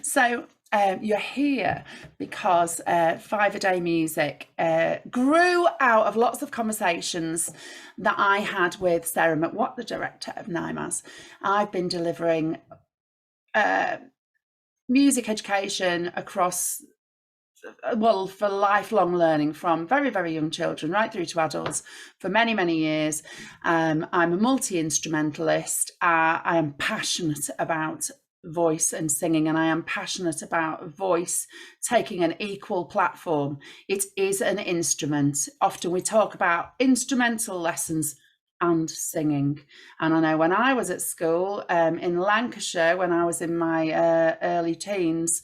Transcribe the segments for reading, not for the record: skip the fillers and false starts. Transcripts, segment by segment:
So you're here because 5-a-day music grew out of lots of conversations that I had with Sarah McWatt, the director of NIMAS. I've been delivering music education across, well, for lifelong learning from very, very young children right through to adults for many, many years. I'm a multi-instrumentalist. I am passionate about voice and singing, and I am passionate about voice taking an equal platform. It is an instrument. Often we talk about instrumental lessons and singing. And I know when I was at school in Lancashire, when I was in my early teens,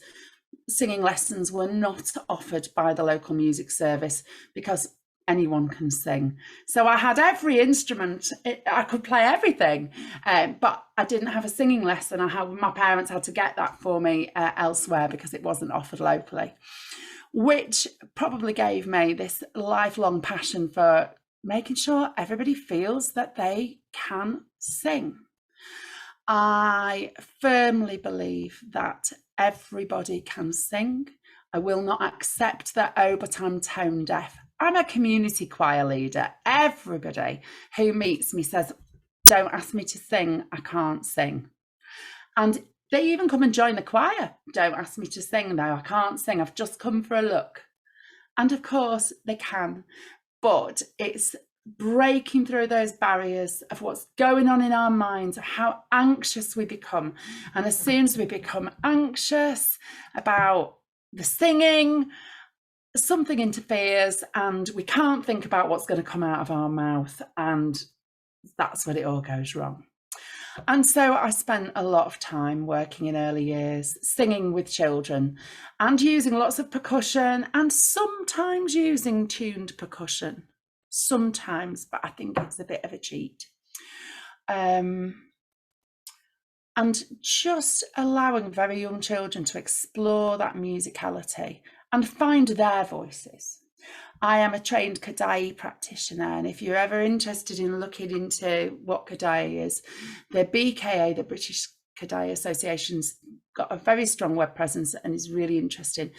singing lessons were not offered by the local music service because anyone can sing. So I had every instrument, I could play everything, but I didn't have a singing lesson. My parents had to get that for me elsewhere because it wasn't offered locally, which probably gave me this lifelong passion for making sure everybody feels that they can sing. I firmly believe that everybody can sing. I will not accept that, oh, but I'm tone deaf. I'm a community choir leader. Everybody who meets me says, don't ask me to sing, I can't sing. And they even come and join the choir. Don't ask me to sing now, I can't sing, I've just come for a look. And of course they can, but it's breaking through those barriers of what's going on in our minds, how anxious we become. And as soon as we become anxious about the singing, something interferes and we can't think about what's going to come out of our mouth, and that's when it all goes wrong. And so I spent a lot of time working in early years, singing with children and using lots of percussion and sometimes using tuned percussion. Sometimes, but I think it's a bit of a cheat. And just allowing very young children to explore that musicality and find their voices. I am a trained Kadai practitioner, and if you're ever interested in looking into what Kadai is, the BKA, the British Kadai Association's got a very strong web presence and is really interesting.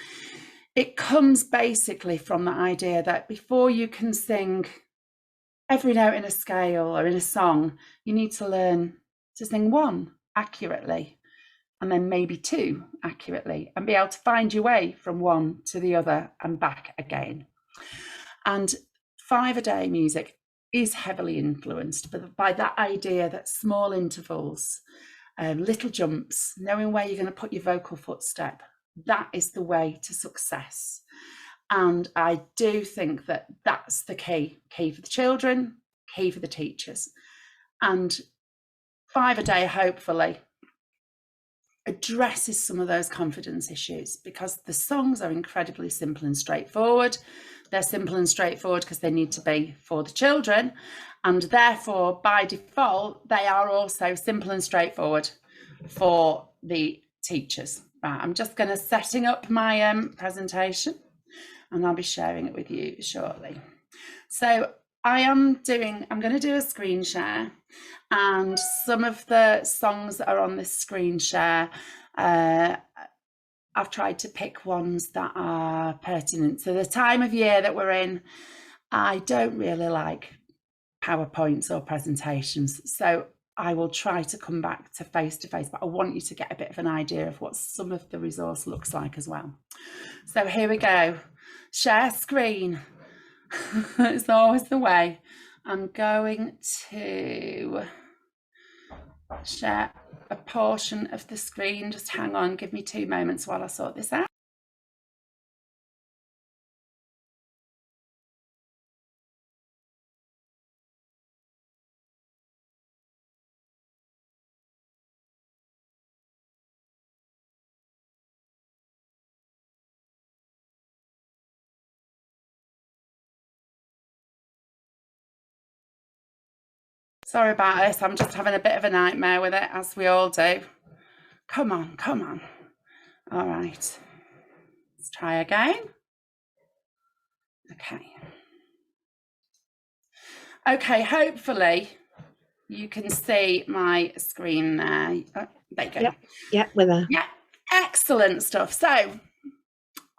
It comes basically from the idea that before you can sing every note in a scale or in a song, you need to learn to sing one accurately and then maybe two accurately and be able to find your way from one to the other and back again. And 5-a-day music is heavily influenced by that idea that small intervals, little jumps, knowing where you're going to put your vocal footstep, that is the way to success. And I do think that that's the key for the children, key for the teachers. And 5-a-day hopefully addresses some of those confidence issues, because the songs are incredibly simple and straightforward. They're simple and straightforward because they need to be for the children, and therefore by default they are also simple and straightforward for the teachers. Right, I'm just going to setting up my presentation and I'll be sharing it with you shortly. So I'm going to do a screen share, and some of the songs that are on this screen share, I've tried to pick ones that are pertinent to the time of year that we're in. I don't really like PowerPoints or presentations, so I will try to come back to face-to-face, but I want you to get a bit of an idea of what some of the resource looks like as well. So here we go. Share screen. It's always the way. I'm going to share a portion of the screen. Just hang on, give me 2 moments while I sort this out. Sorry about this, I'm just having a bit of a nightmare with it, as we all do. Come on, come on. All right, let's try again. Okay, hopefully you can see my screen there. Oh, there you go. Yeah, we're there. Yeah, Excellent stuff. So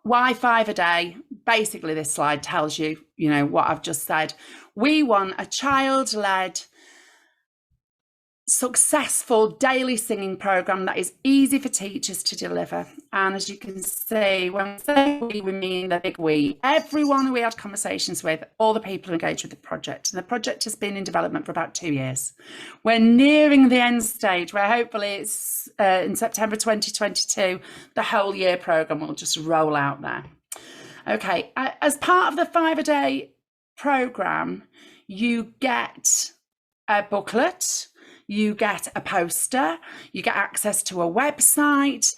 why 5 a day? Basically, this slide tells you, what I've just said. We want a child-led, successful daily singing program that is easy for teachers to deliver. And as you can see, when we say we mean the big we. Everyone who we had conversations with, all the people engaged with the project. And the project has been in development for about 2 years. We're nearing the end stage where hopefully it's in September 2022, the whole year program will just roll out there. Okay, as part of the 5 a day program, you get a booklet, you get a poster, you get access to a website.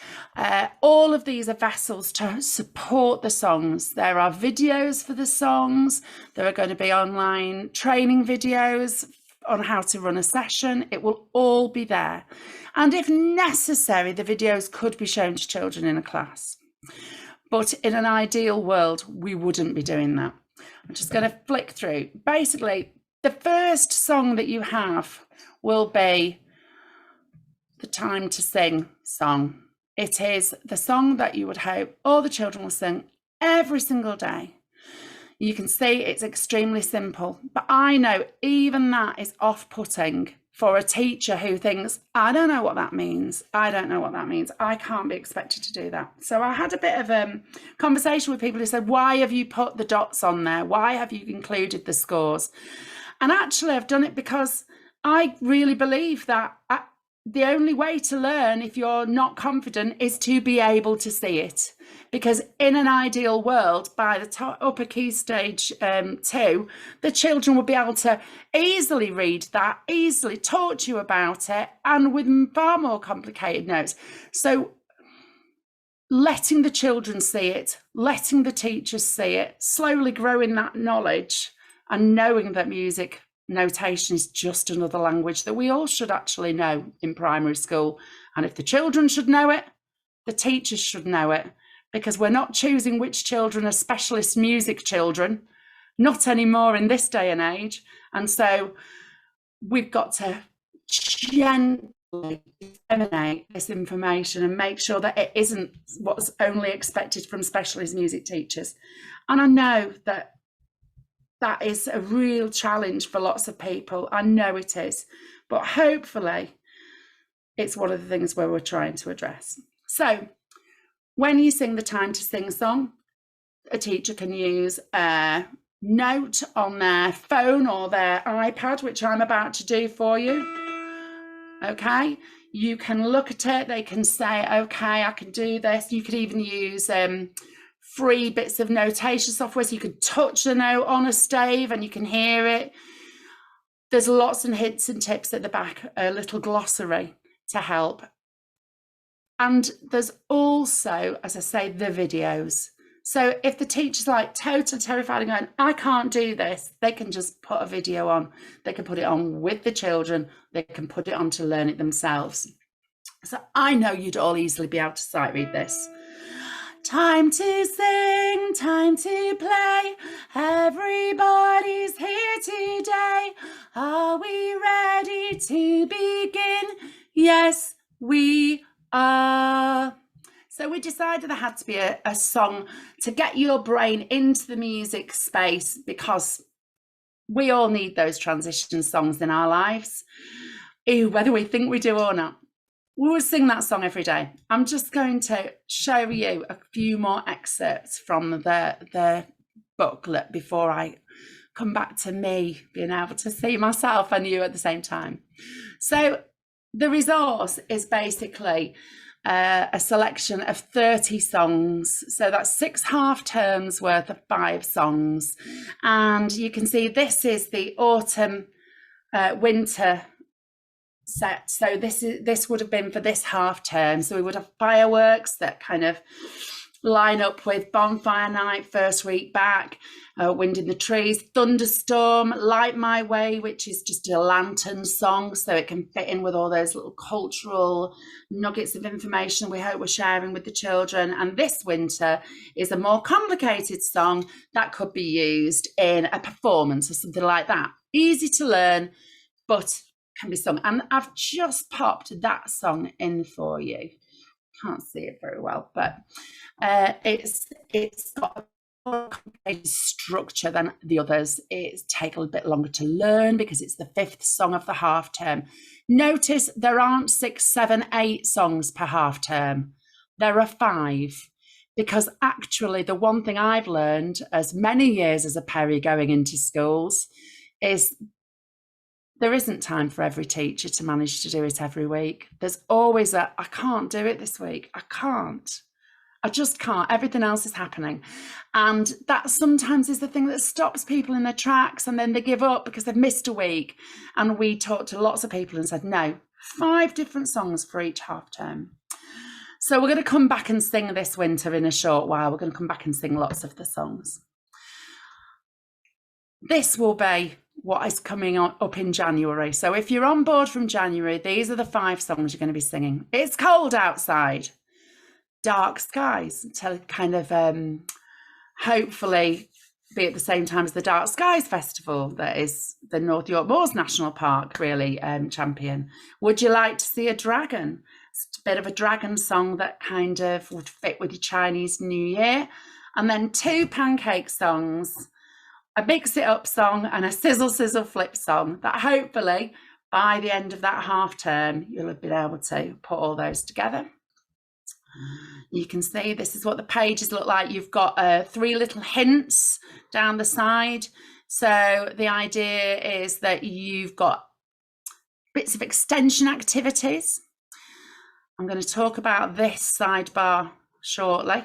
All of these are vessels to support the songs. There are videos for the songs. There are going to be online training videos on how to run a session. It will all be there. And if necessary, the videos could be shown to children in a class. But in an ideal world, we wouldn't be doing that. I'm just going to flick through. Basically, the first song that you have will be the Time to Sing song. It is the song that you would hope all the children will sing every single day. You can see it's extremely simple, but I know even that is off-putting for a teacher who thinks, I don't know what that means. I don't know what that means. I can't be expected to do that. So I had a bit of a conversation with people who said, why have you put the dots on there? Why have you included the scores? And actually I've done it because I really believe that the only way to learn if you're not confident is to be able to see it. Because in an ideal world, by the upper key stage 2, the children will be able to easily read that, easily talk to you about it, and with far more complicated notes. So letting the children see it, letting the teachers see it, slowly growing that knowledge and knowing that music notation is just another language that we all should actually know in primary school. And if the children should know it, the teachers should know it, because we're not choosing which children are specialist music children, not anymore in this day and age. And so we've got to gently disseminate this information and make sure that it isn't what's only expected from specialist music teachers. And I know that is a real challenge for lots of people. I know it is, but hopefully it's one of the things where we're trying to address. So when you sing the Time to Sing song, a teacher can use a note on their phone or their iPad, which I'm about to do for you. Okay, you can look at it. They can say, okay, I can do this. You could even use free bits of notation software, so you can touch the note on a stave and you can hear it. There's lots of hints and tips at the back, a little glossary to help. And there's also, as I say, the videos. So if the teacher's like totally terrified and going, I can't do this, they can just put a video on. They can put it on with the children. They can put it on to learn it themselves. So I know you'd all easily be able to sight read this. Time to sing, time to play, everybody's here today. Are we ready to begin? Yes, we are. So we decided there had to be a song to get your brain into the music space, because we all need those transition songs in our lives, whether we think we do or not. We will sing that song every day. I'm just going to show you a few more excerpts from the booklet before I come back to me being able to see myself and you at the same time. So the resource is basically a selection of 30 songs. So that's 6 half terms worth of 5 songs. And you can see this is the autumn, winter set. So this would have been for this half term. So we would have fireworks that kind of line up with bonfire night, first week back, wind in the trees, thunderstorm, light my way, which is just a lantern song, so it can fit in with all those little cultural nuggets of information we hope we're sharing with the children. And this winter is a more complicated song that could be used in a performance or something like that. Easy to learn, but can be sung. And I've just popped that song in for you. Can't see it very well, but it's got a more complicated structure than the others. It's taken a little bit longer to learn because it's the 5th song of the half term. Notice there aren't 6, 7, 8 songs per half term. There are 5. Because actually, the one thing I've learned as many years as a Perry going into schools is there isn't time for every teacher to manage to do it every week. There's always I can't do it this week. I just can't. Everything else is happening. And that sometimes is the thing that stops people in their tracks, and then they give up because they've missed a week. And we talked to lots of people and said, no, 5 different songs for each half term. So we're going to come back and sing this winter in a short while. We're going to come back and sing lots of the songs. This will be what is coming up in January. So if you're on board from January, these are the 5 songs you're going to be singing. It's cold outside. Dark skies, to kind of hopefully be at the same time as the Dark Skies Festival that is the North York Moors National Park really champion. Would you like to see a dragon? It's a bit of a dragon song that kind of would fit with your Chinese New Year. And then 2 pancake songs, a mix it up song and a sizzle sizzle flip song that hopefully by the end of that half term, you'll have been able to put all those together. You can see this is what the pages look like. You've got 3 little hints down the side. So the idea is that you've got bits of extension activities. I'm going to talk about this sidebar shortly.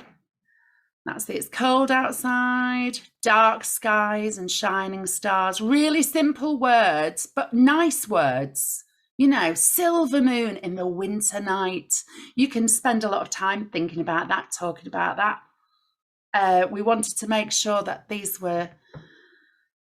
That's it. It's cold outside, dark skies and shining stars. Really simple words, but nice words. You know, silver moon in the winter night. You can spend a lot of time thinking about that, talking about that. We wanted to make sure that these were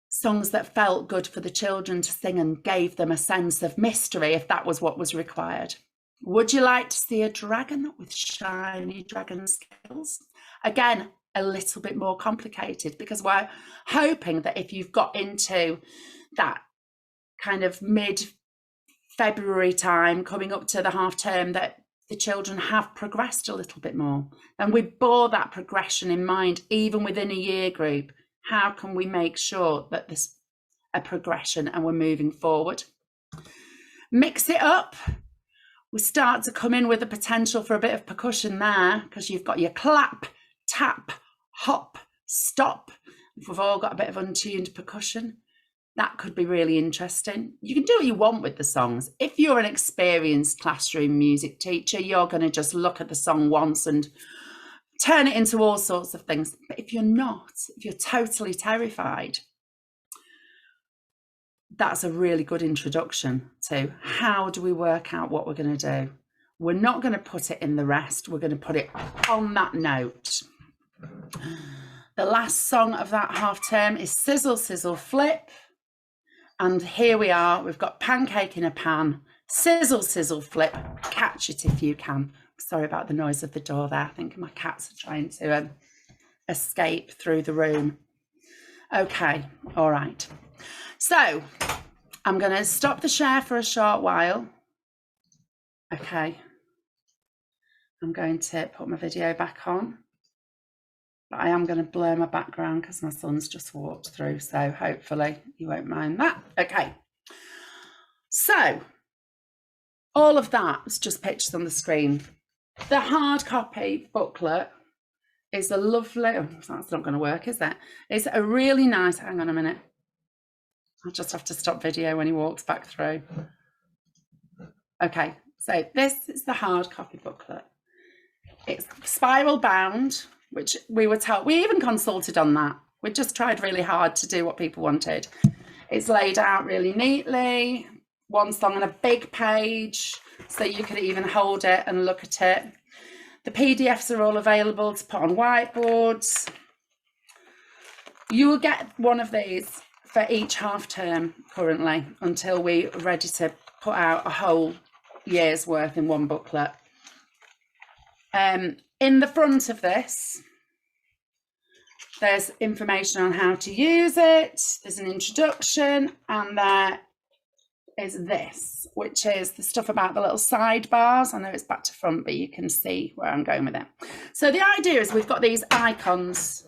songs that felt good for the children to sing and gave them a sense of mystery if that was what was required. Would you like to see a dragon with shiny dragon scales? Again, a little bit more complicated because we're hoping that if you've got into that kind of mid-February time coming up to the half term that the children have progressed a little bit more. And we bore that progression in mind, even within a year group. How can we make sure that there's a progression and we're moving forward? Mix it up. We start to come in with the potential for a bit of percussion there because you've got your clap, tap, hop, stop. If we've all got a bit of untuned percussion, that could be really interesting. You can do what you want with the songs. If you're an experienced classroom music teacher, you're going to just look at the song once and turn it into all sorts of things. But if you're not, if you're totally terrified, that's a really good introduction to how do we work out what we're going to do. We're not going to put it in the rest. We're going to put it on that note. The last song of that half term is Sizzle Sizzle Flip. And here we are. We've got pancake in a pan, sizzle sizzle flip. Catch it if you can. Sorry about the noise of the door there. I think my cats are trying to escape through the room. Okay, all right. So I'm going to stop the share for a short while. Okay. I'm going to put my video back on. But I am going to blur my background because my son's just walked through. So hopefully you won't mind that. Okay. So all of that was just pictures on the screen. The hard copy booklet is a lovely, oh, that's not going to work, is it? It's a really nice, hang on a minute. I'll just have to stop video when he walks back through. Okay, so this is the hard copy booklet. It's spiral bound, which we were told, we even consulted on that. We just tried really hard to do what people wanted. It's laid out really neatly, one song on a big page, so you could even hold it and look at it. The PDFs are all available to put on whiteboards. You will get one of these for each half term currently until we're ready to put out a whole year's worth in one booklet. In the front of this, there's information on how to use it. There's an introduction, and there is this, which is the stuff about the little sidebars. I know it's back to front, but you can see where I'm going with it. So the idea is we've got these icons.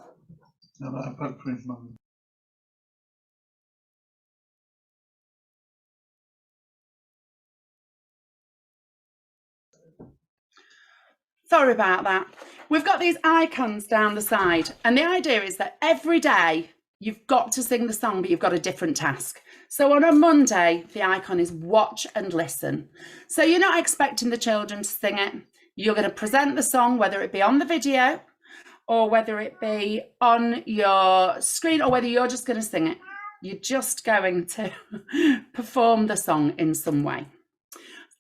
Sorry about that. We've got these icons down the side, and the idea is that every day you've got to sing the song, but you've got a different task. So on a Monday, the icon is watch and listen. So you're not expecting the children to sing it. You're going to present the song, whether it be on the video or whether it be on your screen or whether you're just going to sing it. You're just going to perform the song in some way.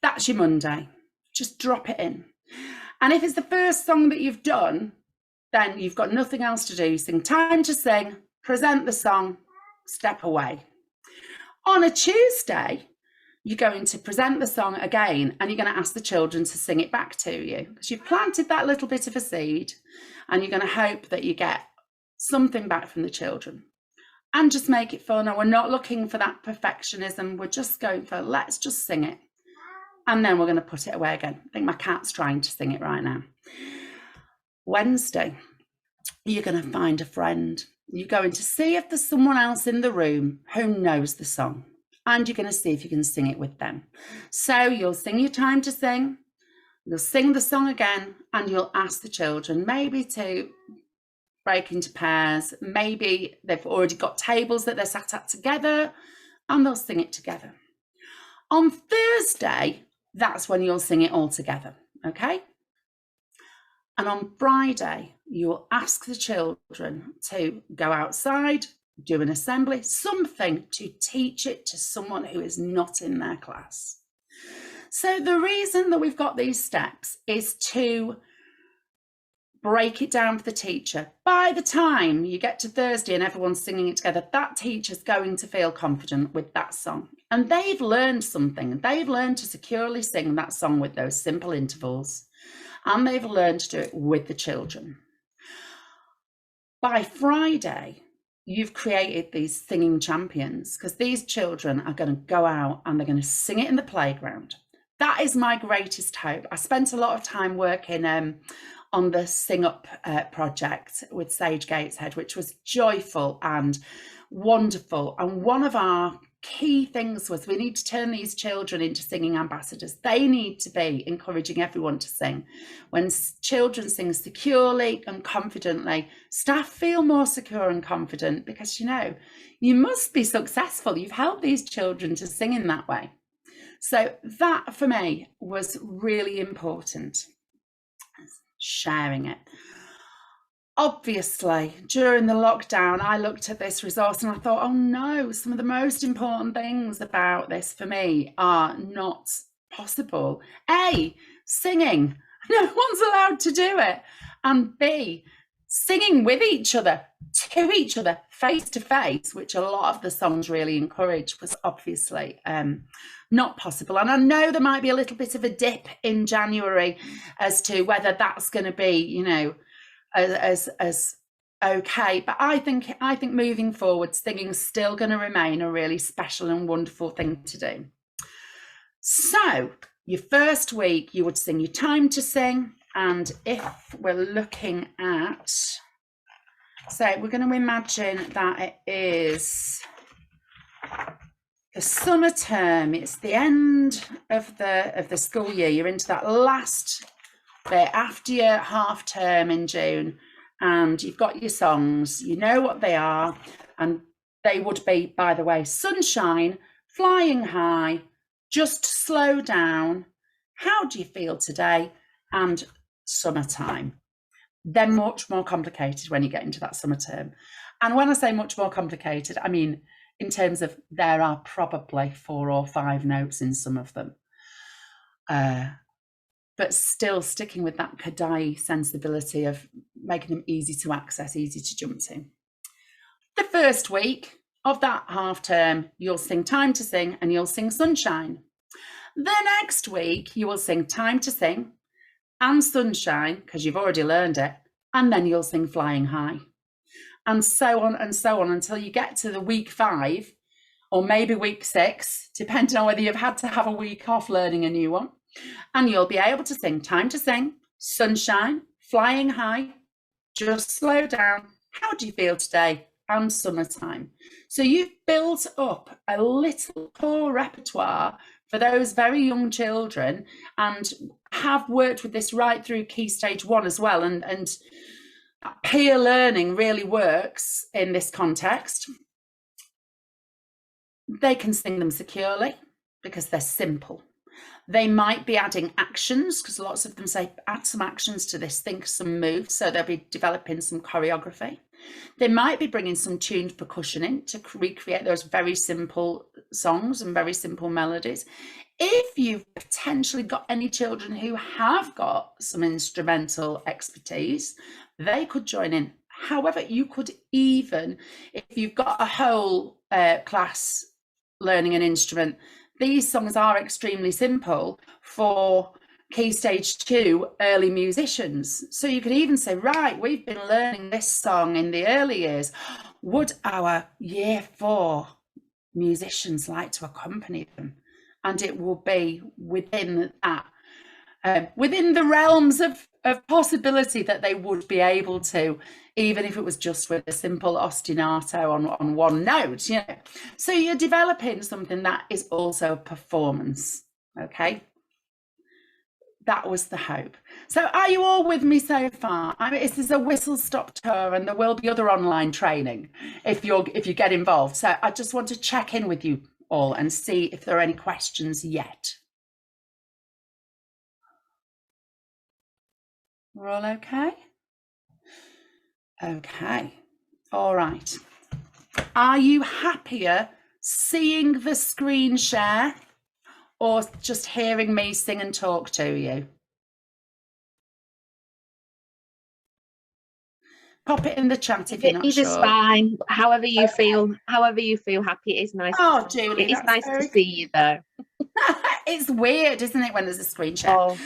That's your Monday. Just drop it in. And if it's the first song that you've done, then you've got nothing else to do. You sing time to sing, present the song, step away. On a Tuesday, you're going to present the song again, and you're going to ask the children to sing it back to you, because you've planted that little bit of a seed, and you're going to hope that you get something back from the children. And just make it fun. And we're not looking for that perfectionism. We're just going for, let's just sing it. And then we're going to put it away again. I think my cat's trying to sing it right now. Wednesday, you're going to find a friend. You're going to see if there's someone else in the room who knows the song. And you're going to see if you can sing it with them. So you'll sing your time to sing. You'll sing the song again. And you'll ask the children maybe to break into pairs. Maybe they've already got tables that they're sat at together. And they'll sing it together. On Thursday, that's when you'll sing it all together, okay? And on Friday, you'll ask the children to go outside, do an assembly, something to teach it to someone who is not in their class. So the reason that we've got these steps is to break it down for the teacher. By the time you get to Thursday and everyone's singing it together, that teacher's going to feel confident with that song. And they've learned something. They've learned to securely sing that song with those simple intervals. And they've learned to do it with the children. By Friday, you've created these singing champions, because these children are going to go out and they're going to sing it in the playground. That is my greatest hope. I spent a lot of time working on the Sing Up project with Sage Gateshead, which was joyful and wonderful. And one of our key things was we need to turn these children into singing ambassadors. They need to be encouraging everyone to sing. When children sing securely and confidently, staff feel more secure and confident, because, you know, you must be successful. You've helped these children to sing in that way. So that for me was really important. Sharing it. Obviously, during the lockdown, I looked at this resource and I thought, oh no, some of the most important things about this for me are not possible. A, singing. No one's allowed to do it. And B, singing with each other, to each other, face to face, which a lot of the songs really encourage, was obviously not possible. And I know there might be a little bit of a dip in January as to whether that's going to be, you know, as okay. But I think moving forward, singing's still going to remain a really special and wonderful thing to do. So your first week, you would sing your time to sing. And if we're looking at, so we're going to imagine that it is the summer term. It's the end of the school year. You're into that last bit after your half term in June, and you've got your songs. You know what they are, and they would be, by the way, Sunshine, Flying High, Just Slow Down, How Do You Feel Today, and Summertime. They're much more complicated when you get into that summer term. And when I say much more complicated, I mean in terms of there are probably 4 or 5 notes in some of them. But still sticking with that Kadai sensibility of making them easy to access, easy to jump to. The first week of that half term, you'll sing Time to Sing and you'll sing Sunshine. The next week, you will sing Time to Sing and Sunshine, because you've already learned it, and then you'll sing Flying High. And so on until you get to the week 5 or maybe week 6, depending on whether you've had to have a week off learning a new one. And you'll be able to sing Time to Sing, Sunshine, Flying High, Just Slow Down, How Do You Feel Today, and Summertime. So you've built up a little core repertoire for those very young children, and have worked with this right through Key Stage 1 as well. And peer learning really works in this context. They can sing them securely because they're simple. They might be adding actions, because lots of them say add some actions to this, think some moves, so they'll be developing some choreography. They might be bringing some tuned percussion in to recreate those very simple songs and very simple melodies. If you've potentially got any children who have got some instrumental expertise, they could join in. However, you could even, if you've got a whole class learning an instrument, these songs are extremely simple for Key Stage 2 early musicians. So you could even say, right, we've been learning this song in the early years. Would our year 4 musicians like to accompany them? And it will be within that, within the realms of possibility that they would be able to, even if it was just with a simple ostinato on one note, you know. So you're developing something that is also a performance, okay? That was the hope. So are you all with me so far? I mean, this is a whistle-stop tour, and there will be other online training if you get involved. So I just want to check in with you all and see if there are any questions yet. We're all okay? Okay. All right. Are you happier seeing the screen share or just hearing me sing and talk to you? Pop it in the chat if you're not sure. Either's fine. However you feel happy. It is nice. Oh, Julie, it is nice to see you though. It's weird, isn't it, when there's a screen share? Oh.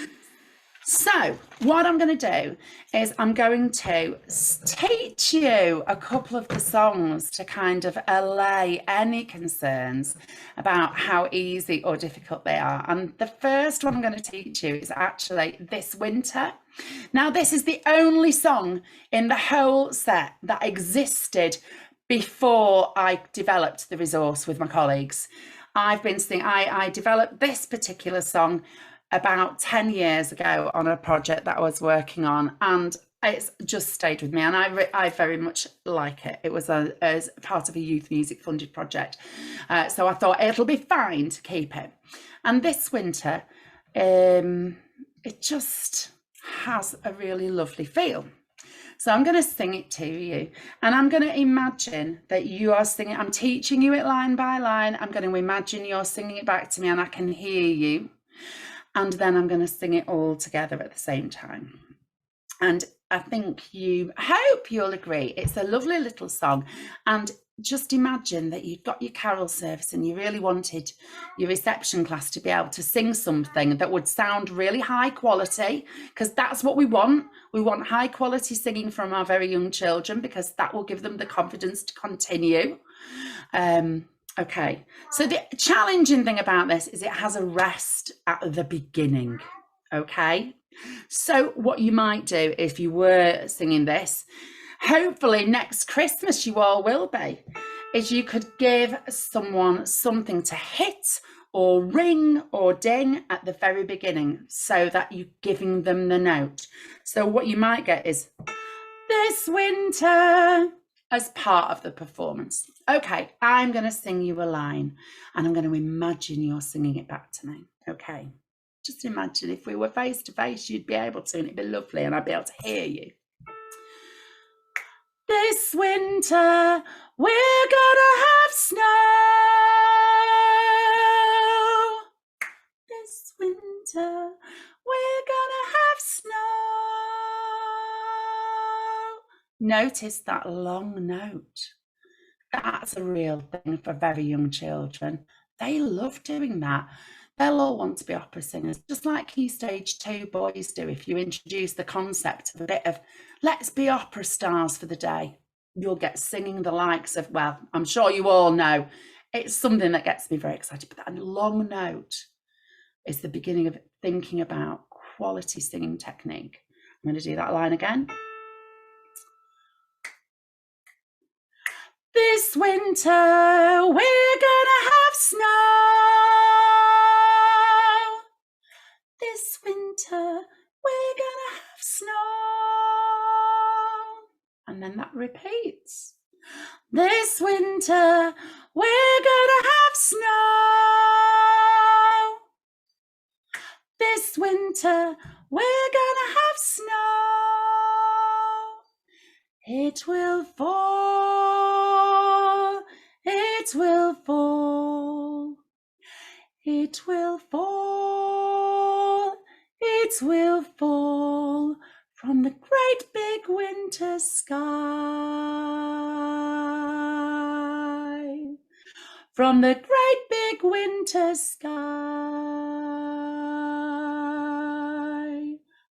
So what I'm going to do is I'm going to teach you a couple of the songs to kind of allay any concerns about how easy or difficult they are. And the first one I'm going to teach you is actually This Winter. Now, this is the only song in the whole set that existed before I developed the resource with my colleagues. I've been singing, I developed this particular song about 10 years ago on a project that I was working on, and it's just stayed with me, and I very much like it. It was as part of a youth music funded project, so I thought it'll be fine to keep it. And This Winter, it just has a really lovely feel. So I'm going to sing it to you, and I'm going to imagine that you are singing. I'm teaching you it line by line. I'm going to imagine you're singing it back to me and I can hear you. And then I'm going to sing it all together at the same time. And I hope you'll agree. It's a lovely little song. And just imagine that you've got your carol service and you really wanted your reception class to be able to sing something that would sound really high quality, because that's what we want. We want high quality singing from our very young children, because that will give them the confidence to continue. Okay, so the challenging thing about this is it has a rest at the beginning, okay? So what you might do if you were singing this, hopefully next Christmas you all will be, is you could give someone something to hit or ring or ding at the very beginning so that you're giving them the note. So what you might get is This Winter as part of the performance. Okay, I'm going to sing you a line and I'm going to imagine you're singing it back to me. Okay, just imagine if we were face to face, you'd be able to, and it'd be lovely and I'd be able to hear you. This winter, we're gonna have snow. This winter, we're gonna have snow. Notice that long note. That's a real thing for very young children. They love doing that. They'll all want to be opera singers, just like Key Stage 2 boys do. If you introduce the concept of a bit of, let's be opera stars for the day, you'll get singing the likes of, well, I'm sure you all know, it's something that gets me very excited. But that long note is the beginning of thinking about quality singing technique. I'm going to do that line again. This winter we're gonna have snow. This winter we're gonna have snow. And then that repeats. This winter we're gonna have snow. This winter we're gonna have snow. It will fall, it will fall, it will fall, it will fall from the great big winter sky, from the great big winter sky.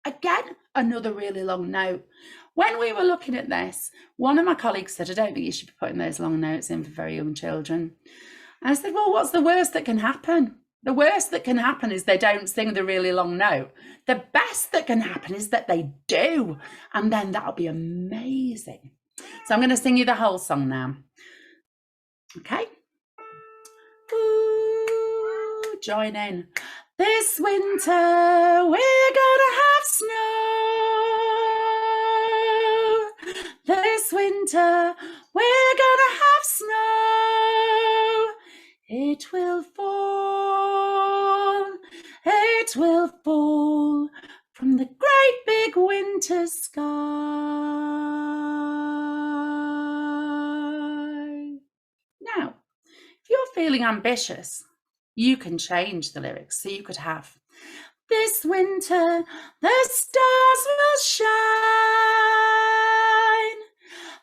Again, another really long note. When we were looking at this, one of my colleagues said, I don't think you should be putting those long notes in for very young children. And I said, well, what's the worst that can happen? The worst that can happen is they don't sing the really long note. The best that can happen is that they do. And then that'll be amazing. So I'm going to sing you the whole song now. Okay. Ooh, join in. This winter we're gonna have snow. This winter we're gonna have snow. It will fall, it will fall from the great big winter sky. Now, if you're feeling ambitious, you can change the lyrics. So you could have, this winter the stars will shine.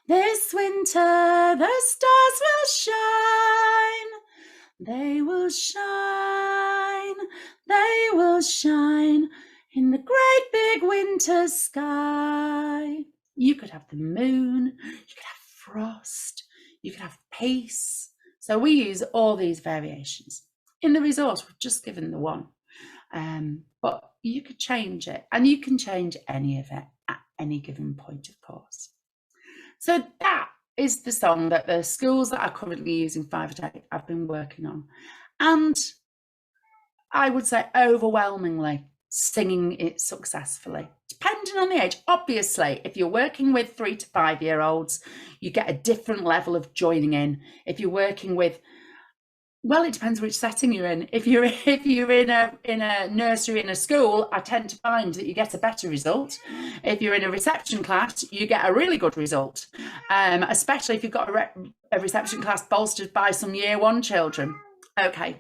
This winter the stars will shine. They will shine, they will shine in the great big winter sky. You could have the moon, you could have frost, you could have peace. So we use all these variations. In the resource, we've just given the one, but you could change it, and you can change any of it at any given point, of course. So that is the song that the schools that are currently using 5 a day have been working on. And I would say overwhelmingly singing it successfully, depending on the age. Obviously, if you're working with 3 to 5 year olds, you get a different level of joining in. If you're working with, well, it depends which setting you're in. If you're in a nursery in a school, I tend to find that you get a better result. If you're in a reception class, you get a really good result, especially if you've got a reception class bolstered by some year 1 children. Okay,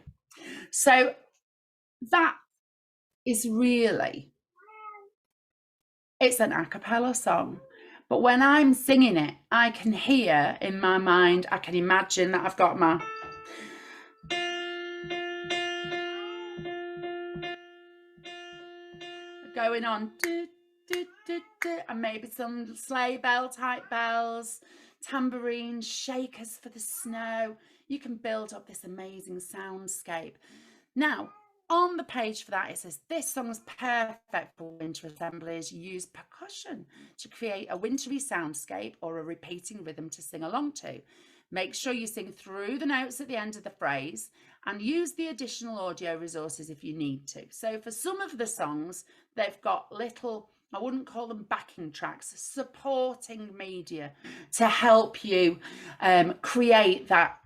so that is really, it's an a cappella song. But when I'm singing it, I can hear in my mind, I can imagine that I've got my going on, do, do, do, do, and maybe some sleigh bell type bells, tambourines, shakers for the snow. You can build up this amazing soundscape. Now, on the page for that, it says, this song is perfect for winter assemblies. Use percussion to create a wintry soundscape or a repeating rhythm to sing along to. Make sure you sing through the notes at the end of the phrase and use the additional audio resources if you need to. So for some of the songs, they've got little, I wouldn't call them backing tracks, supporting media to help you create that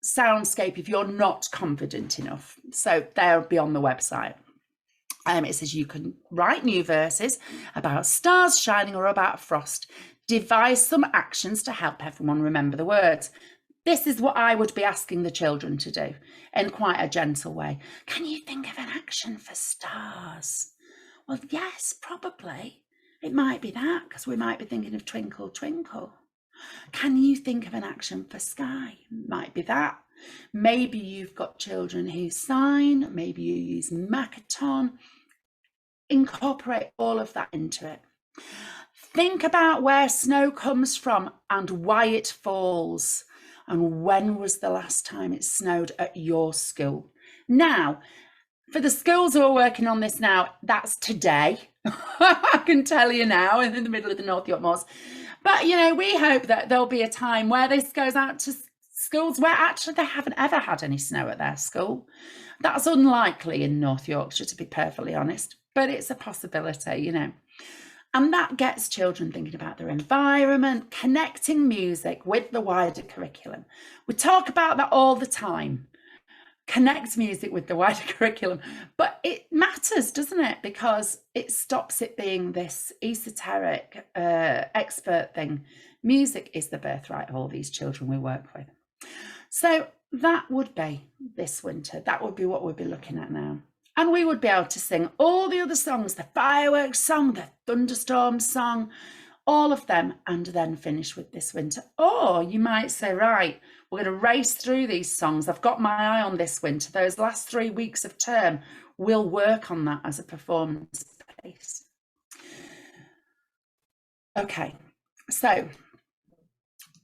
soundscape if you're not confident enough. So they'll be on the website. It says you can write new verses about stars shining or about frost. Devise some actions to help everyone remember the words. This is what I would be asking the children to do in quite a gentle way. Can you think of an action for stars? Well, yes, probably. It might be that, because we might be thinking of twinkle, twinkle. Can you think of an action for sky? Might be that. Maybe you've got children who sign, maybe you use Makaton. Incorporate all of that into it. Think about where snow comes from and why it falls. And when was the last time it snowed at your school? Now, for the schools who are working on this now, that's today. I can tell you now, in the middle of the North York Moors. But, you know, we hope that there'll be a time where this goes out to schools where actually they haven't ever had any snow at their school. That's unlikely in North Yorkshire, to be perfectly honest, but it's a possibility, you know. And that gets children thinking about their environment, connecting music with the wider curriculum. We talk about that all the time. Connect music with the wider curriculum, but it matters, doesn't it? Because it stops it being this esoteric expert thing. Music is the birthright of all these children we work with. So that would be this winter. That would be what we'd be looking at now. And we would be able to sing all the other songs, the fireworks song, the thunderstorm song, all of them, and then finish with this winter. Or you might say, right, we're going to race through these songs. I've got my eye on this winter. Those last 3 weeks of term, we'll work on that as a performance piece. Okay, so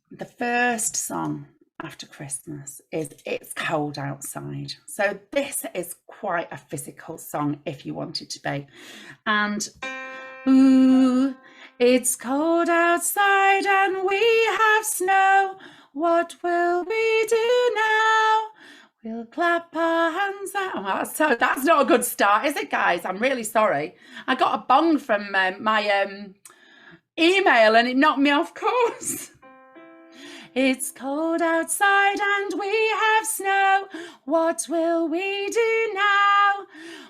the first song after Christmas is It's Cold Outside. So this is quite a physical song if you want it to be. And ooh, it's cold outside and we have snow. What will we do now? We'll clap our hands out. Oh, so that's not a good start, is it, guys? I'm really sorry. I got a bong from my email and it knocked me off course. It's cold outside and we have snow. What will we do now?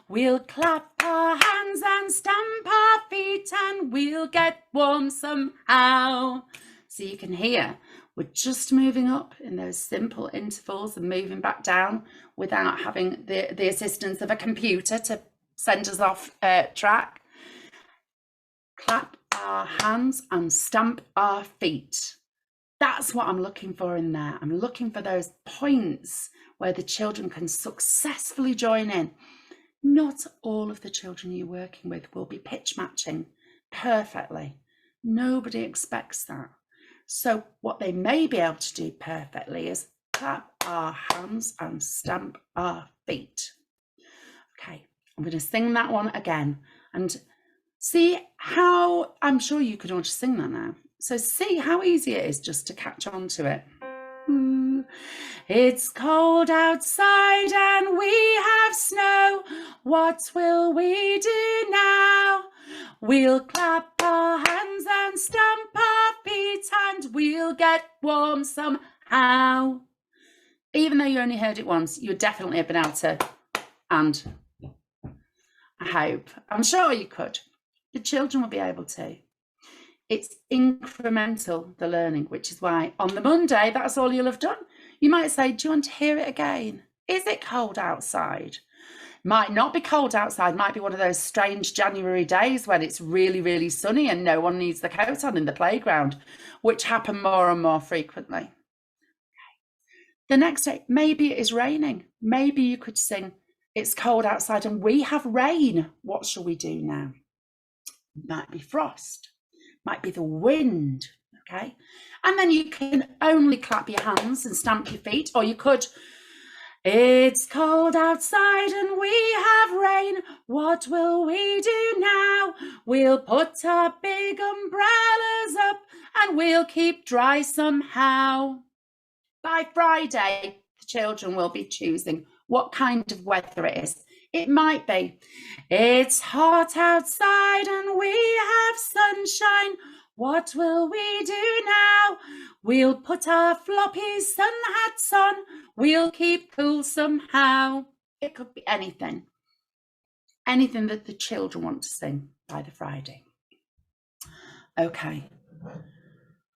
We'll clap our hands and stamp our feet and we'll get warm somehow. So you can hear we're just moving up in those simple intervals and moving back down without having the assistance of a computer to send us off track. Clap our hands and stamp our feet. That's what I'm looking for in there. I'm looking for those points where the children can successfully join in. Not all of the children you're working with will be pitch matching perfectly. Nobody expects that. So what they may be able to do perfectly is clap our hands and stamp our feet. Okay, I'm going to sing that one again and see how, I'm sure you can all just sing that now. So see how easy it is just to catch on to it. Ooh, it's cold outside and we have snow. What will we do now? We'll clap our hands and stamp our feet and we'll get warm somehow. Even though you only heard it once, you definitely have been able to, and I hope, I'm sure you could. The children will be able to. It's incremental, the learning, which is why on the Monday, that's all you'll have done. You might say, do you want to hear it again? Is it cold outside? Might not be cold outside, might be one of those strange January days when it's really, really sunny and no one needs the coat on in the playground, which happen more and more frequently. The next day, maybe it is raining. Maybe you could sing, it's cold outside and we have rain. What shall we do now? Might be frost. Might be the wind, okay? And then you can only clap your hands and stamp your feet, or you could, it's cold outside and we have rain. What will we do now? We'll put our big umbrellas up and we'll keep dry somehow. By Friday, the children will be choosing what kind of weather it is. It might be, it's hot outside and we have sunshine. What will we do now? We'll put our floppy sun hats on. We'll keep cool somehow. It could be anything. Anything that the children want to sing by the Friday. Okay,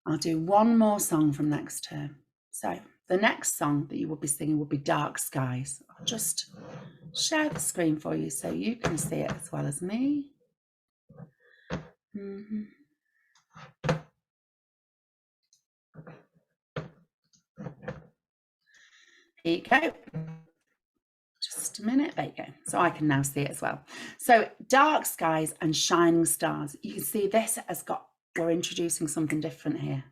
I'll do one more song from next term. So the next song that you will be singing will be Dark Skies. I'll just share the screen for you so you can see it as well as me. Here you go. Just a minute. There you go. So I can now see it as well. So Dark Skies and Shining Stars. You can see this has got, we're introducing something different here.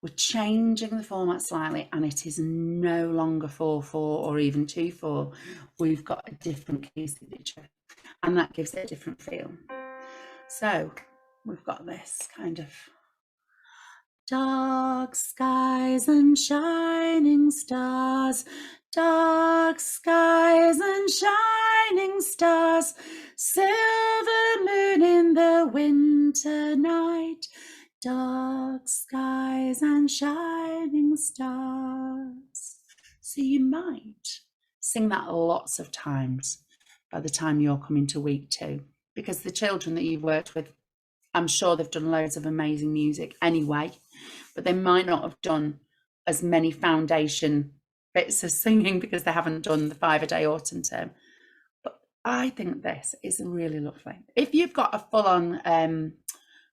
We're changing the format slightly, and it is no longer 4/4 or even 2/4. We've got a different key signature, and that gives it a different feel. So we've got this kind of dark skies and shining stars, dark skies and shining stars, silver moon in the winter night, dark skies and shining stars. So you might sing that lots of times by the time you're coming to week 2, because the children that you've worked with, I'm sure they've done loads of amazing music anyway, but they might not have done as many foundation bits of singing because they haven't done the 5-a-day autumn term. But I think this is really lovely. If you've got a full-on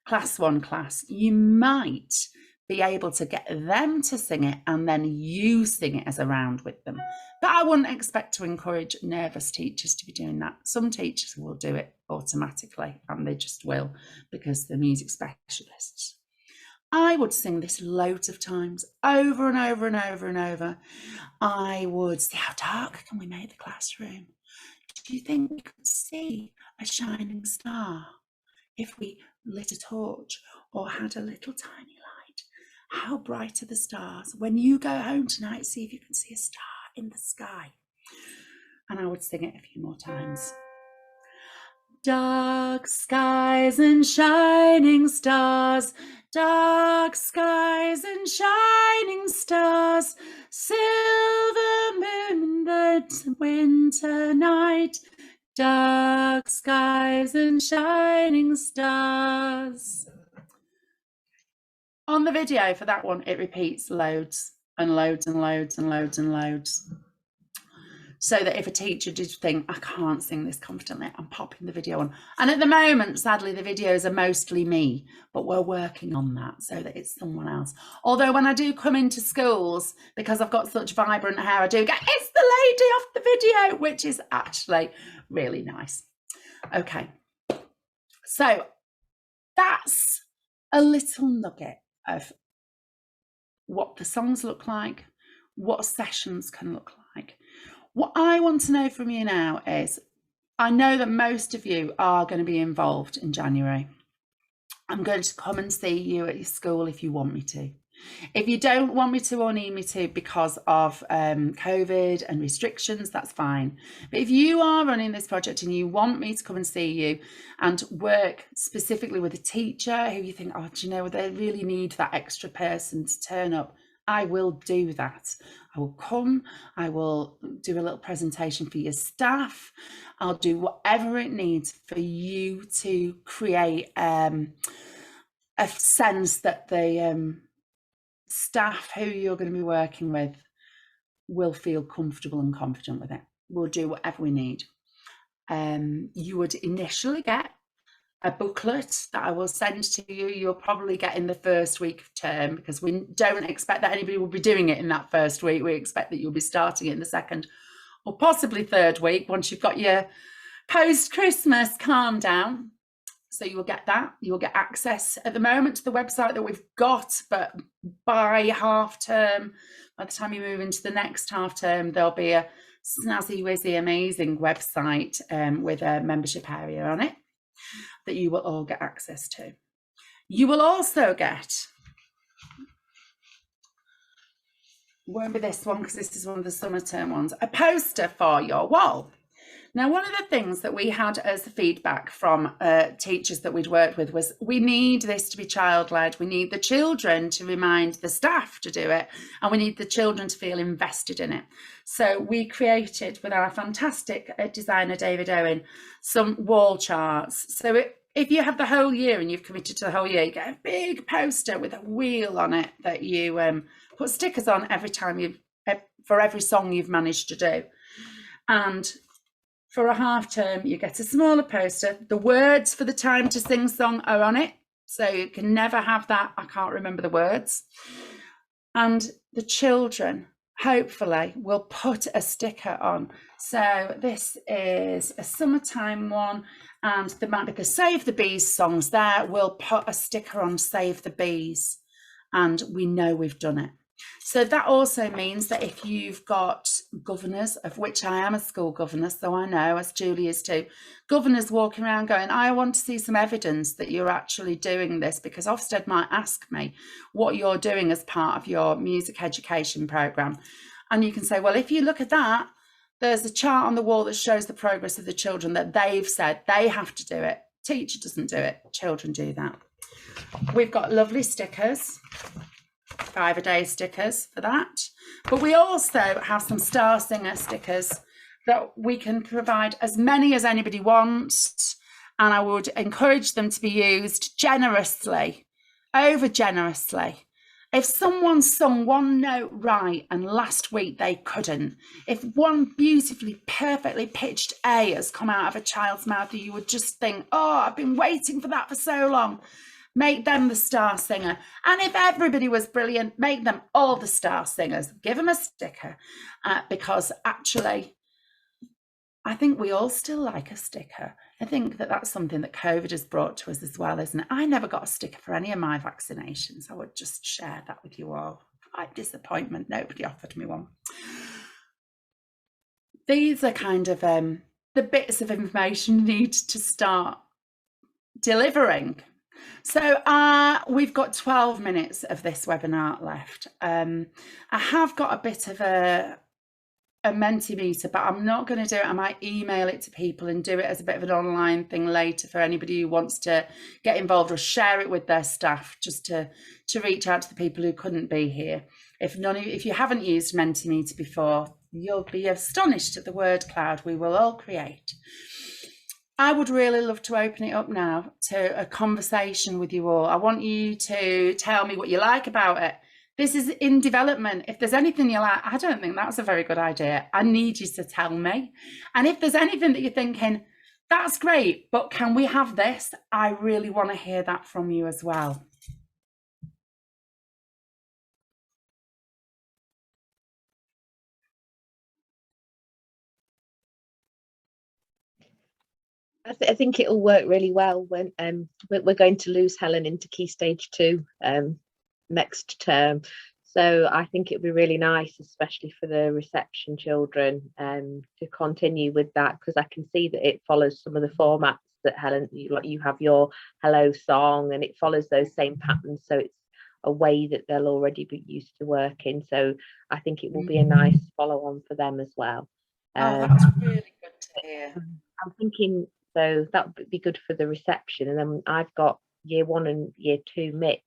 class 1 class, you might be able to get them to sing it and then you sing it as a round with them. But I wouldn't expect to encourage nervous teachers to be doing that. Some teachers will do it automatically, and they just will because they're music specialists. I would sing this loads of times, over and over and over and over. I would say, how dark can we make the classroom? Do you think we could see a shining star if we lit a torch or had a little tiny light? How bright are the stars? When you go home tonight, see if you can see a star in the sky. And I would sing it a few more times. Dark skies and shining stars, dark skies and shining stars, silver moon in the winter night, dark skies and shining stars. On the video for that one, it repeats loads and loads and loads and loads and loads. So that if a teacher did think, I can't sing this confidently, I'm popping the video on. And at the moment, sadly, the videos are mostly me, but we're working on that so that it's someone else. Although when I do come into schools, because I've got such vibrant hair, I do go, it's the lady off the video, which is actually really nice. Okay, so that's a little nugget of what the songs look like, what sessions can look like. What I want to know from you now is, I know that most of you are going to be involved in January. I'm going to come and see you at your school if you want me to. If you don't want me to or need me to because of COVID and restrictions, that's fine. But if you are running this project and you want me to come and see you and work specifically with a teacher who you think, oh, do you know, they really need that extra person to turn up, I will do that. I will come, I will do a little presentation for your staff. I'll do whatever it needs for you to create a sense that the staff who you're going to be working with will feel comfortable and confident with it. We'll do whatever we need. You would initially get a booklet that I will send to you. You'll probably get in the first week of term, because we don't expect that anybody will be doing it in that first week. We expect that you'll be starting it in the second or possibly third week once you've got your post-Christmas calm down. So you will get that. You will get access at the moment to the website that we've got, but by half term, by the time you move into the next half term, there'll be a snazzy, whizzy, amazing website with a membership area on it that you will all get access to. You will also get, won't be this one because this is one of the summer term ones, a poster for your wall. Now, one of the things that we had as feedback from teachers that we'd worked with was, we need this to be child-led. We need the children to remind the staff to do it, and we need the children to feel invested in it. So we created, with our fantastic designer, David Owen, some wall charts. So if you have the whole year and you've committed to the whole year, you get a big poster with a wheel on it that you put stickers on every time for every song you've managed to do. And for a half term, you get a smaller poster. The words for the time to sing song are on it. So you can never have that, I can't remember the words. And the children, hopefully, will put a sticker on. So this is a summertime one, and there might be the Save the Bees songs there. We'll put a sticker on Save the Bees. and we know we've done it. So that also means that if you've got governors, of which I am a school governor, so I know, as Julie is too, governors walking around going, I want to see some evidence that you're actually doing this, because Ofsted might ask me what you're doing as part of your music education programme. And you can say, well, if you look at that, there's a chart on the wall that shows the progress of the children, that they've said they have to do it. Teacher doesn't do it, children do that. We've got lovely stickers, 5-a-day stickers for that. But we also have some Star Singer stickers that we can provide as many as anybody wants. And I would encourage them to be used generously, over generously. If someone sung one note right and last week they couldn't, if one beautifully, perfectly pitched A has come out of a child's mouth that you would just think, oh, I've been waiting for that for so long, make them the Star Singer. And if everybody was brilliant, make them all the Star Singers. Give them a sticker, because actually, I think we all still like a sticker. I think that that's something that COVID has brought to us as well, isn't it? I never got a sticker for any of my vaccinations. I would just share that with you all. Quite disappointment, nobody offered me one. These are kind of the bits of information you need to start delivering. So we've got 12 minutes of this webinar left. I have got a bit of a Mentimeter, but I'm not going to do it. I might email it to people and do it as a bit of an online thing later for anybody who wants to get involved, or share it with their staff, just to reach out to the people who couldn't be here. If you haven't used Mentimeter before, you'll be astonished at the word cloud we will all create. I would really love to open it up now to a conversation with you all. I want you to tell me what you like about it. This is in development. If there's anything you're like, I don't think that's a very good idea, I need you to tell me. And if there's anything that you're thinking, that's great, but can we have this? I really want to hear that from you as well. I think it'll work really well when we're going to lose Helen into Key Stage 2 next term. So I think it'd be really nice, especially for the reception children, to continue with that, because I can see that it follows some of the formats that Helen, you have your hello song, and it follows those same patterns. So it's a way that they'll already be used to working. So I think it will be a nice follow on for them as well. That's really good to hear. I'm thinking, so that would be good for the reception. And then I've got year 1 and year 2 mix,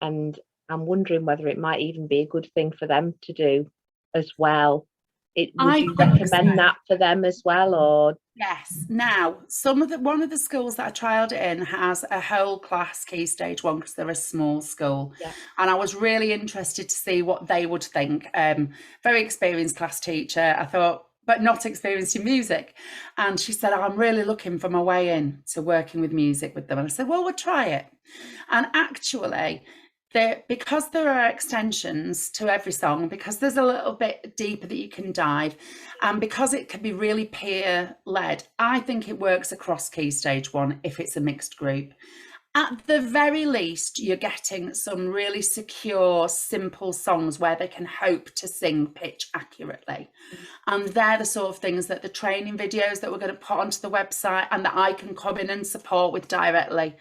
and I'm wondering whether it might even be a good thing for them to do as well. Would you recommend that for them as well, or? Yes. Now, one of the schools that I trialled it in has a whole class Key Stage 1, because they're a small school. Yeah. And I was really interested to see what they would think. Very experienced class teacher, I thought, but not experienced in music. And she said, I'm really looking for my way in to working with music with them. And I said, well, we'll try it. And actually, because there are extensions to every song, because there's a little bit deeper that you can dive, and because it can be really peer led, I think it works across Key Stage 1 if it's a mixed group. At the very least, you're getting some really secure, simple songs where they can hope to sing pitch accurately. And they're the sort of things that the training videos that we're going to put onto the website and that I can come in and support with directly.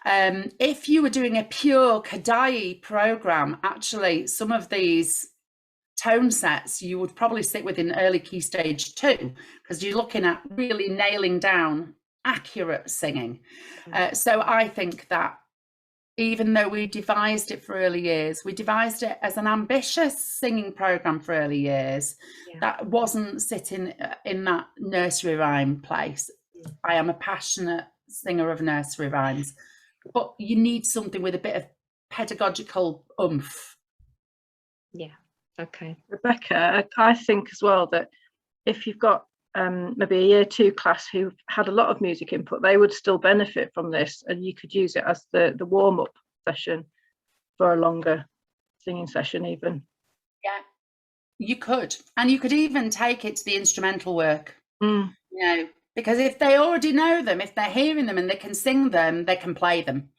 If you were doing a pure Kadai program, actually, some of these tone sets you would probably sit with in early Key Stage 2, because you're looking at really nailing down accurate singing. So I think that even though we devised it for early years, we devised it as an ambitious singing program for early years that wasn't sitting in that nursery rhyme place. I am a passionate singer of nursery rhymes, but you need something with a bit of pedagogical oomph. Yeah. Okay. Rebecca, I think as well that if you've got maybe a year 2 class who had a lot of music input, they would still benefit from this, and you could use it as the warm-up session for a longer singing session even. Yeah, you could. And you could even take it to the instrumental work, you know, because if they already know them, if they're hearing them and they can sing them, they can play them.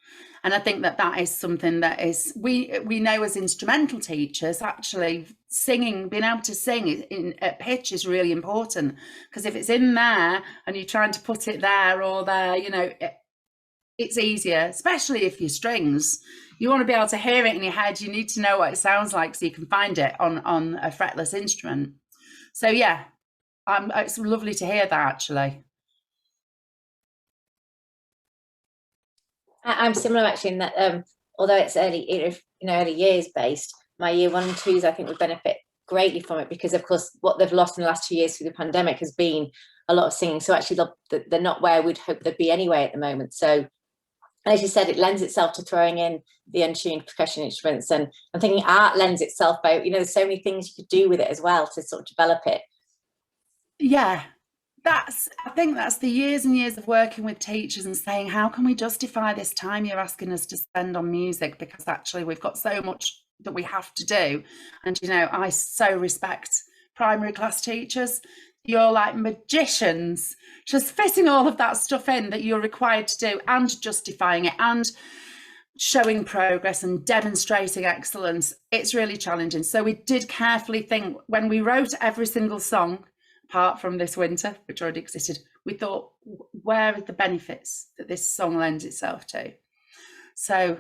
And I think that that is something that is, we know as instrumental teachers, actually singing, being able to sing at pitch is really important, because if it's in there and you're trying to put it there or there, you know, it's easier, especially if your strings, you want to be able to hear it in your head. You need to know what it sounds like so you can find it on a fretless instrument. So yeah, it's lovely to hear that, actually. I'm similar actually in that although it's early years based, my year 1 and 2s I think would benefit greatly from it, because of course what they've lost in the last 2 years through the pandemic has been a lot of singing. So actually they're not where we'd hope they'd be anyway at the moment. So as you said, it lends itself to throwing in the untuned percussion instruments, and I'm thinking art lends itself out, you know, there's so many things you could do with it as well to sort of develop it. Yeah, I think that's the years and years of working with teachers and saying, how can we justify this time you're asking us to spend on music, because actually we've got so much that we have to do. And you know, I so respect primary class teachers. You're like magicians, just fitting all of that stuff in that you're required to do, and justifying it and showing progress and demonstrating excellence. It's really challenging. So we did carefully think, when we wrote every single song apart from this winter, which already existed, we thought, where are the benefits that this song lends itself to? So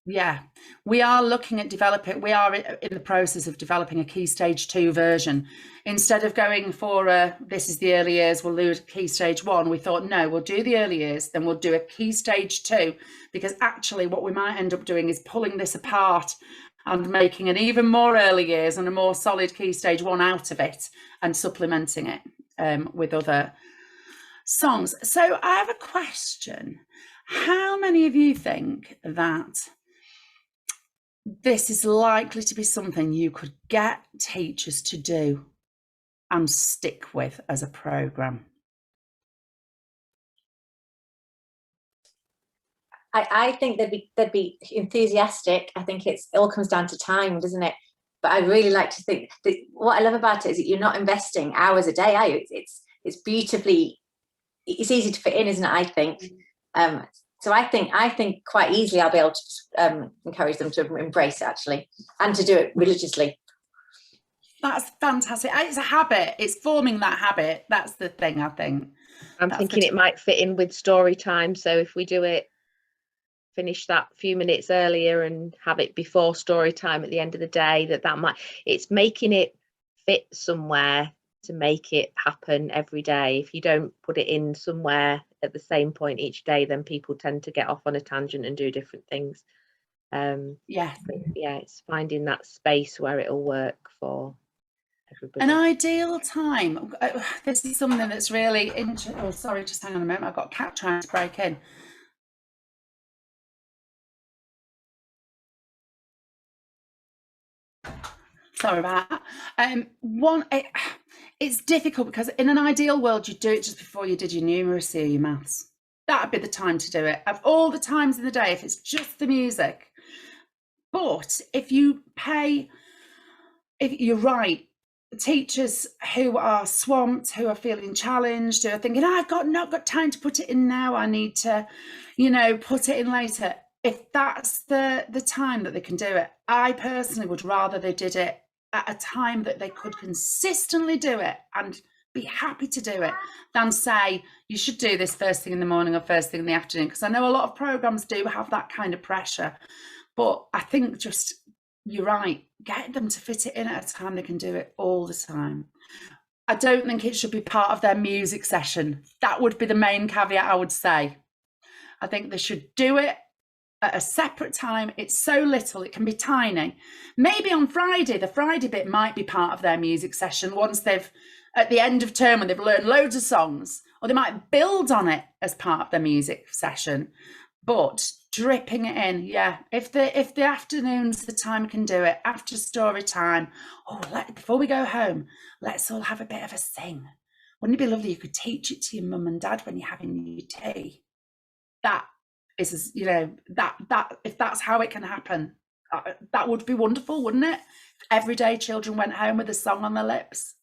yeah, we are looking at developing, we are in the process of developing a Key Stage 2 version. Instead of going for this is the early years, we'll do Key Stage 1, we thought, no, we'll do the early years, then we'll do a Key Stage 2, because actually what we might end up doing is pulling this apart and making an even more early years and a more solid Key Stage 1 out of it, and supplementing it with other songs. So I have a question. How many of you think that this is likely to be something you could get teachers to do and stick with as a programme? I think they'd be enthusiastic. I think it all comes down to time, doesn't it? But I really like to think that what I love about it is that you're not investing hours a day, are you? It's beautifully, it's easy to fit in, isn't it? I think. So I think quite easily I'll be able to encourage them to embrace it, actually, and to do it religiously. That's fantastic. It's a habit. It's forming that habit. That's the thing, I think. I'm thinking it might fit in with story time. So if we do it, finish that few minutes earlier and have it before story time at the end of the day, that might, it's making it fit somewhere to make it happen every day. If you don't put it in somewhere at the same point each day, then people tend to get off on a tangent and do different things. Yeah, it's finding that space where it'll work for everybody. An ideal time. This is something that's really interesting. Oh, sorry, just hang on a moment. I've got a cat trying to break in. Sorry about that. It's difficult because in an ideal world, you'd do it just before you did your numeracy or your maths. That'd be the time to do it. Of all the times in the day, if it's just the music. But if you're right, teachers who are swamped, who are feeling challenged, who are thinking, I've not got time to put it in now, I need to, put it in later. If that's the time that they can do it, I personally would rather they did it at a time that they could consistently do it and be happy to do it, than say, you should do this first thing in the morning or first thing in the afternoon. Because I know a lot of programs do have that kind of pressure. But I think just, you're right, get them to fit it in at a time they can do it all the time. I don't think it should be part of their music session. That would be the main caveat I would say. I think they should do it at a separate time. It's so little, it can be tiny. Maybe on Friday, the Friday bit might be part of their music session once they've, at the end of term when they've learned loads of songs, or they might build on it as part of their music session. But dripping it in, yeah. If the afternoon's the time, can do it after story time. Before we go home, let's all have a bit of a sing. Wouldn't it be lovely? You could teach it to your mum and dad when you're having your tea. That is, that if that's how it can happen, that would be wonderful, wouldn't it? If everyday children went home with a song on their lips.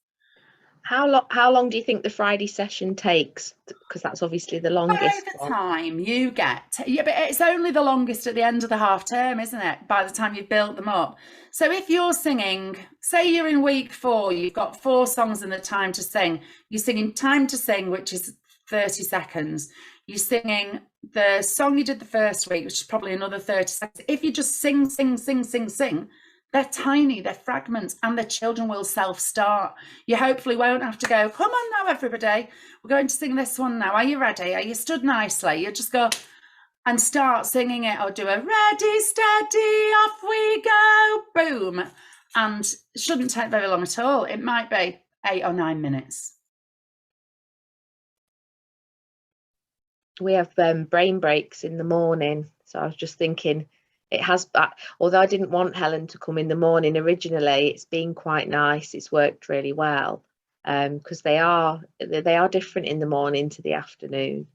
How long do you think the Friday session takes? Because that's obviously the By longest the one. time you get, yeah, but it's only the longest at the end of the half term, isn't it? By the time you've built them up. So if you're singing, say you're in week 4, you've got 4 songs in the time to sing. You're singing time to sing, which is 30 seconds. You're singing the song you did the first week, which is probably another 30 seconds. If you just sing, they're tiny, they're fragments, and the children will self-start. You hopefully won't have to go, come on now, everybody, we're going to sing this one now. Are you ready? Are you stood nicely? You just go and start singing it, or do a ready, steady, off we go, boom. And it shouldn't take very long at all. It might be 8 or 9 minutes. We have brain breaks in the morning. So I was just thinking, it has, although I didn't want Helen to come in the morning originally, it's been quite nice. It's worked really well, because they are different in the morning to the afternoon.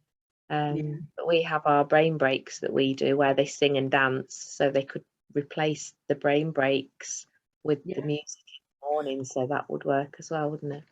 But we have our brain breaks that we do where they sing and dance, so they could replace the brain breaks with the music in the morning. So that would work as well, wouldn't it?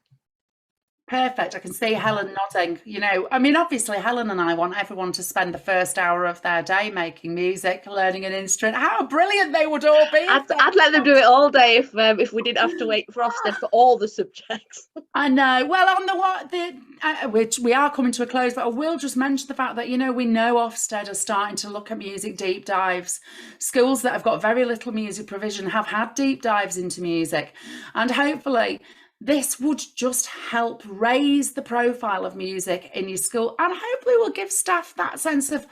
Perfect. I can see Helen nodding. You know, I mean, obviously, Helen and I want everyone to spend the first hour of their day making music, learning an instrument. How brilliant they would all be! I'd let them do it all day if we didn't have to wait for Ofsted for all the subjects. I know. Well, on which we are coming to a close, but I will just mention the fact that, you know, we know Ofsted are starting to look at music deep dives. Schools that have got very little music provision have had deep dives into music, and hopefully this would just help raise the profile of music in your school, and hopefully will give staff that sense of,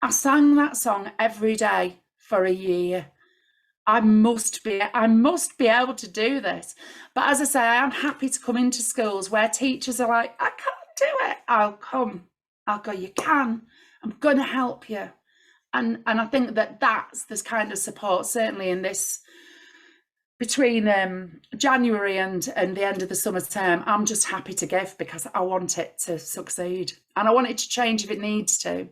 I sang that song every day for a year. I must be able to do this. But as I say, I am happy to come into schools where teachers are like, I can't do it. I'll come. I'll go, you can. I'm going to help you. And I think that's this kind of support, certainly in this, between January and the end of the summer term, I'm just happy to give, because I want it to succeed and I want it to change if it needs to.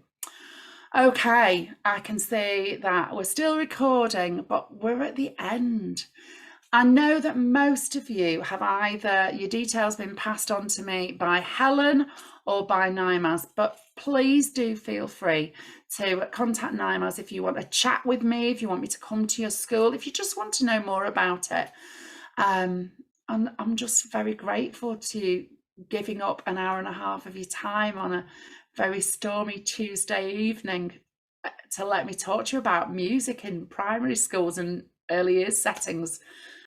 Okay, I can see that we're still recording, but we're at the end. I know that most of you have either your details been passed on to me by Helen or by Naimaz, but please do feel free to contact Naimaz if you want to chat with me, if you want me to come to your school, if you just want to know more about it. And I'm just very grateful to you giving up an hour and a half of your time on a very stormy Tuesday evening to let me talk to you about music in primary schools and early years settings.